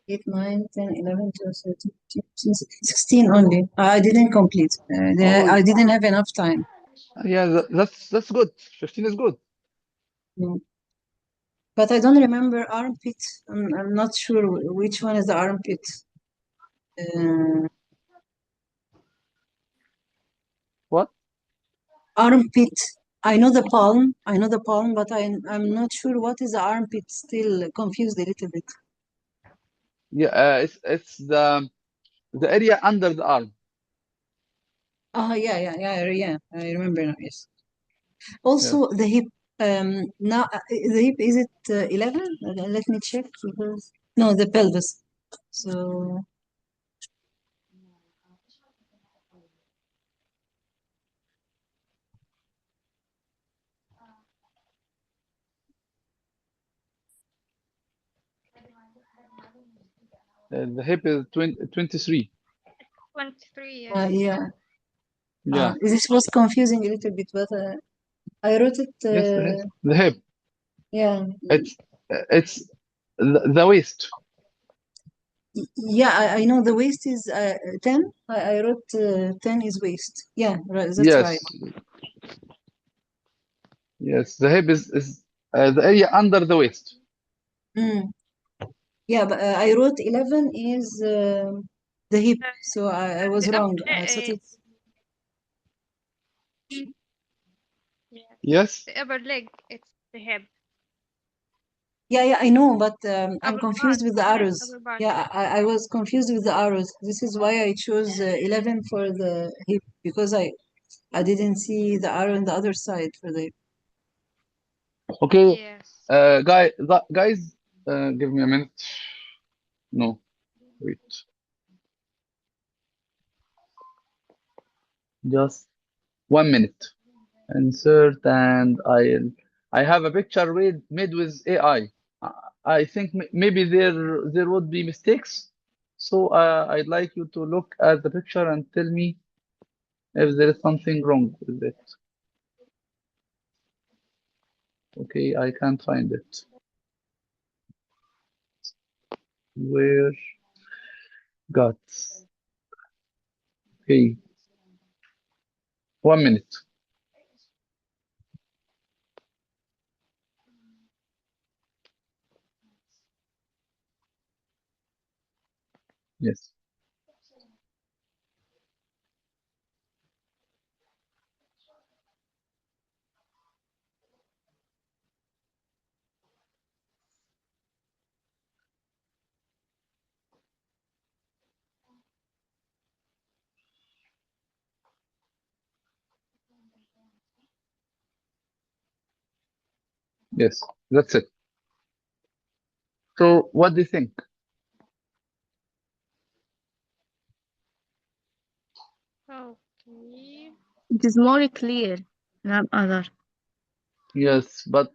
8, 9, 10, 11, 12, 13, 14, 16 only. I didn't complete. I didn't have enough time. Yeah, that's good. 15 is good. Mm. But I don't remember armpit. I'm not sure which one is the armpit. What? Armpit. I know the palm. But I'm not sure what is the armpit. Still confused a little bit. Yeah, it's the area under the arm. Oh yeah. I remember now. Yes. Also the hip. Now the hip, is it 11? Let me check because no, the pelvis. So The hip is 23. 23, yeah. Yeah. This was confusing a little bit, but I wrote it. Yes, the hip. Yeah. It's the waist. Yeah, I know the waist is 10. I wrote 10 is waist. Yeah, right, that's Yes. right. Yes, the hip is the area under the waist. Mm. Yeah, but I wrote 11 is the hip, so I was the wrong. upper, I thought it's Yes. the upper leg, it's the hip. yeah, I know, but I'm Upper confused part, with the arrows. upper part. Yeah, I was confused with the arrows. This is why I chose 11 for the hip because I didn't see the arrow on the other side for the hip. Okay. Yes. Guys, give me a minute. No, wait. Just 1 minute. Insert, and I have a picture made with AI. I think maybe there would be mistakes. So I'd like you to look at the picture and tell me if there is something wrong with it. Okay, I can't find it. Where got? Okay, 1 minute. Yes. Yes, that's it. So what do you think? Okay. It is more clear than other. Yes, but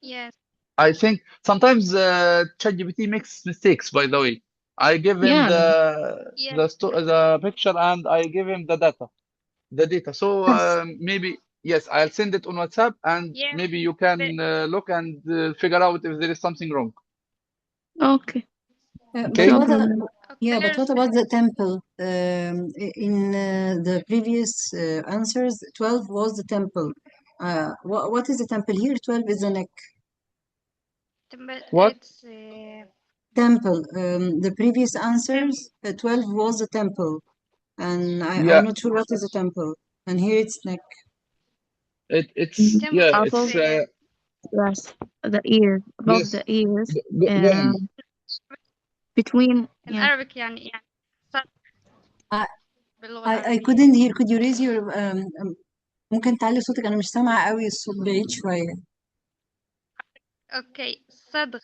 Yes. I think sometimes ChatGPT makes mistakes, by the way. I give him Yeah. Yes. the picture and I give him the data. So Yes. maybe yes, I'll send it on WhatsApp and Yes. maybe you can look and figure out if there is something wrong. Okay. But Okay. what Okay. but what about the temple? In the previous answers, 12 was the temple. What is the temple here? 12 is the neck. What? It's Temple. The previous answers, 12 was the temple, and Yeah, I'm not sure what is the temple. And here it's neck. it's temple. yeah, It's it's Yes, the ear, above yes. the ears, Go on. between, in yeah. Arabic يعني صدر I, باللغة I العربية. couldn't hear. Could you raise your ممكن تعلي صوتك؟ أنا مش سامعة قوي، الصوت بعيد شوية. Okay. صدغ.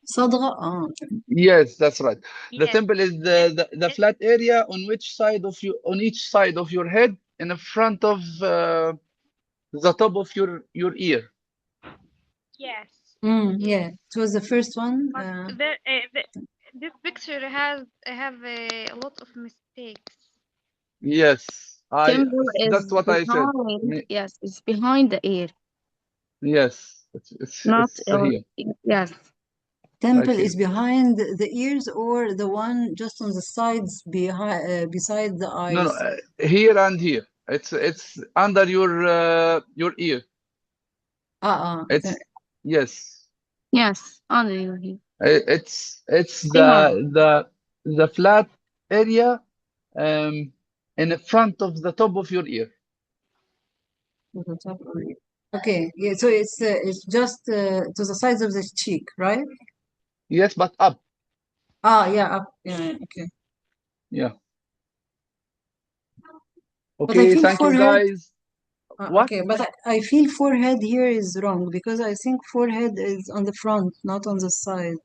صدغة. Yes, that's right. The Yes. temple is the flat area on which side of you on each side of your head in the front of the top of your ear. Yes. Yeah, it was the first one. But this picture have a lot of mistakes. Yes, Temple that's is what I said. behind. Yes, it's behind the ear, Yes, not it's here, yes. right Temple here. is behind the ears, or the one just on the sides behind, beside the No, eyes. here and here. It's under your ear. It's yes. Yes, only your ear. It's Behind. the flat area in the front of the top of your ear. Okay, yeah, so it's just to the sides of the cheek, right? Yes, but up. Yeah, up. Yeah, okay. Yeah. But I Okay, feel thank you forehead. guys. What? Okay, but I feel forehead here is wrong, because I think forehead is on the front, not on the side.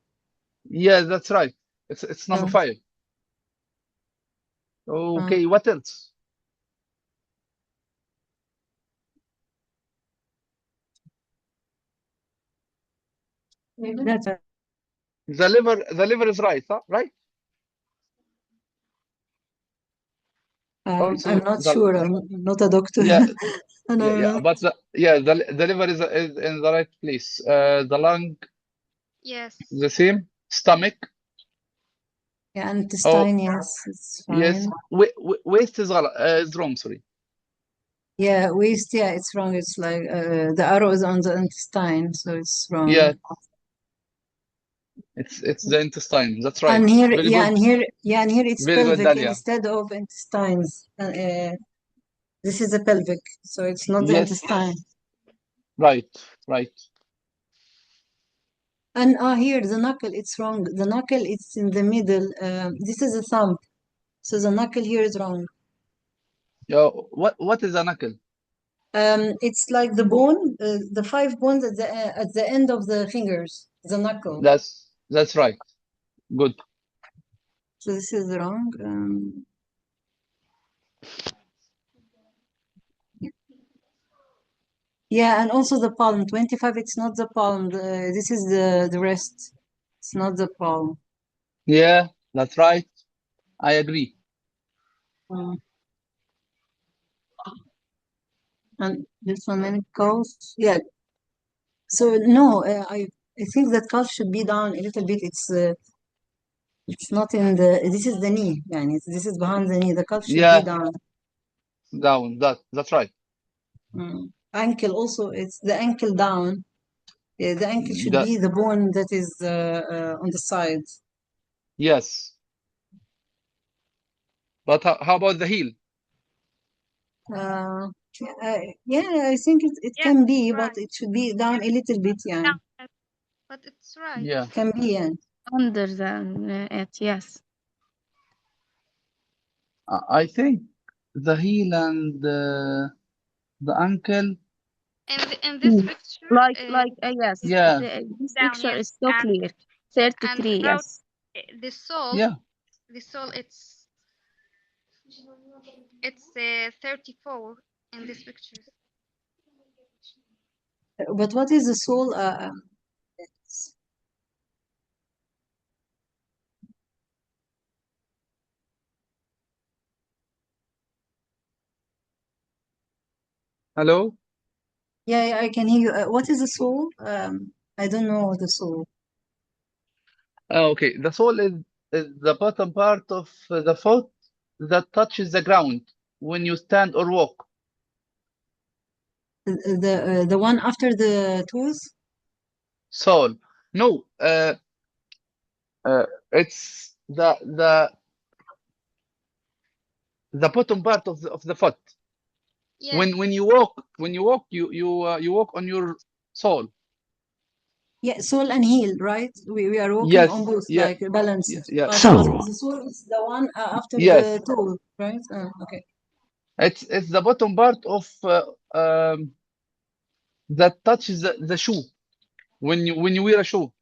Yes, that's right. It's number 5. Okay, what else? That's The liver is right, huh? Right? Also, I'm not sure. I'm not a doctor. yeah, I don't know. but the liver is in the right place. The lung, Yes. the same. Stomach, Yeah, oh intestine, yes, it's yes. fine. Waist is wrong. Sorry. Yeah, waist, yeah, it's wrong. It's like the arrow is on the intestine, so it's wrong. Yeah, it's the intestine. That's right. And here, Very yeah, good. and here, yeah, and here it's Very good, pelvic Dalia. instead of intestines. This is the pelvic, so it's not the Yes, intestine. right, right. And here the knuckle, it's wrong. The knuckle, it's in the middle. This is a thumb, so the knuckle here is wrong. Yeah, what is a knuckle? It's like the bone, the 5 bones at the end of the fingers, the knuckle. That's right. Good. So this is wrong. Yeah, and also the palm. 25, it's not the palm. This is the wrist. It's not the palm. Yeah, that's right. I agree. And this one, many calves. Yeah. So no, I think that calf should be down a little bit. It's not in the. This is the knee. Yeah, this is behind the knee. The calf should be Yeah, down. down. That's right. Ankle also. It's the ankle down. The ankle should be the bone that is on the side. Yes. But how about the heel? Yeah, I think it Yeah, can be, right. but it should be down a little bit. Yeah, Down, but it's right. Yeah. can be. Yeah. Under than it, yes. I think the heel and the ankle. In this picture, Yes. Yeah. This down, picture yes, is so clear. 33, and about yes. the soul. Yeah. The soul, it's 34 in this picture. But what is the soul? Hello? Yeah, I can hear you. What is the soul? I don't know the soul. Okay. The sole is the bottom part of the foot that touches the ground when you stand or walk. The one after the toes? Sole. No. It's the bottom part of the foot. Yes. When you walk, you walk on your sole. Yeah, sole and heel, right? We are walking Yes. on both, Yeah. like balanced. Yeah. But Sole. the sole is the one after Yes. the toe, right? Okay. It's the bottom part of that touches the shoe when you wear a shoe.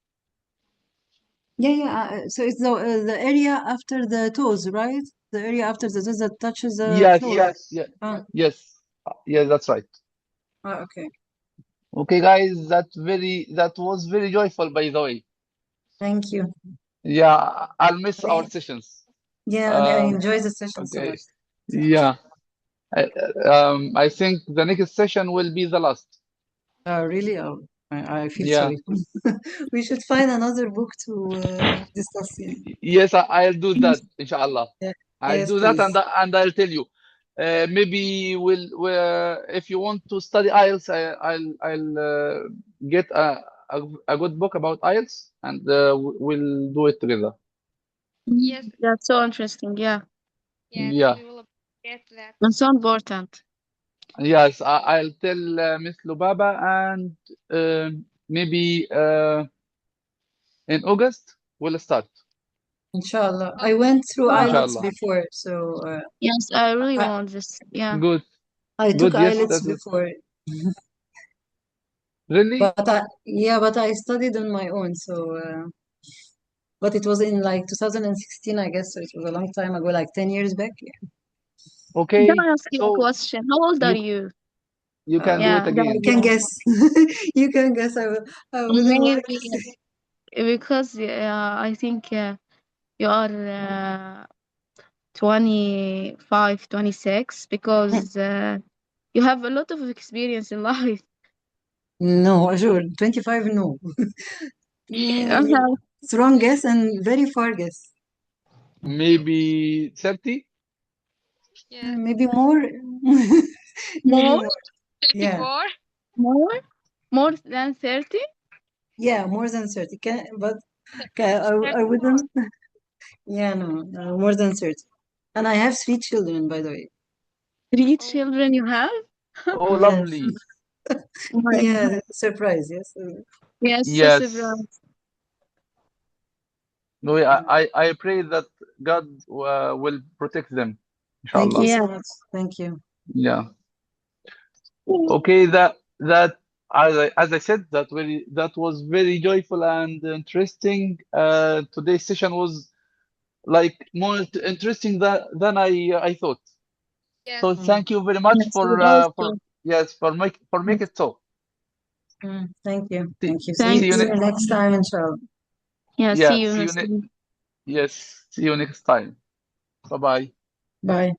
Yeah. So it's the area after the toes, right? The area after the toes that touches the Yes, floor. yeah, Ah, yes, yes, that's right. okay. Okay, guys, that was very joyful, by the way. Thank you. Yeah, I'll miss our sessions. Yeah, I enjoy the session so Okay, much. yeah. I think the next session will be the last. Really? Oh, I feel Yeah. sorry. We should find another book to discuss. Yeah. Yes, I'll do that, inshallah. Yeah. I'll Yes, do that, please. and I'll tell you. Maybe if you want to study IELTS, I'll get a good book about IELTS, and we'll do it together. Yes, That's so interesting. Yeah. yes, Yeah. we will appreciate that. And so important. Yes, I'll tell Miss Lubaba, and maybe in August we'll start. Inshallah. I went through Wow. IELTS Inshallah. before, so Yes, I really I, want this. Yeah. Good. I took Good. Yes, IELTS that's good. before. Really? But I studied on my own, so but it was in like 2016, I guess, so it was a long time ago, like 10 years back. Yeah. Can Okay. I ask you a So question? How old are you you? you can do it Yeah, You again. can yeah. guess. You can guess. I wouldn't want to Maybe say. because I think you are 25, 26 because you have a lot of experience in life. No, sure. 25, no. It's wrong guess and very far guess. Maybe 30? Yes, Maybe more. Maybe More? more. Yeah. 34. More? More than 30? Yeah, more than 30. I 34. wouldn't. Yeah, no, more than 30. And I have 3 children, by the way. 3 Oh, children you have? Oh, Yes. lovely. Oh my God. Yeah, surprise, yes. Yes, so Yes. surprised. No, I pray that God will protect them, Thank you inshallah. Yeah. so much. Thank you. Yeah. Okay, that as I said, that was very joyful and interesting. Today's session was like more interesting than I thought. yes. So Mm, thank you very much Yes, we also. for make it so. Thank you. See, Thank you. See, Thank see you see ne you you. next time, inshallah. Yeah, yeah, see you see you next ne time. yes, see you next time. Bye bye. Bye.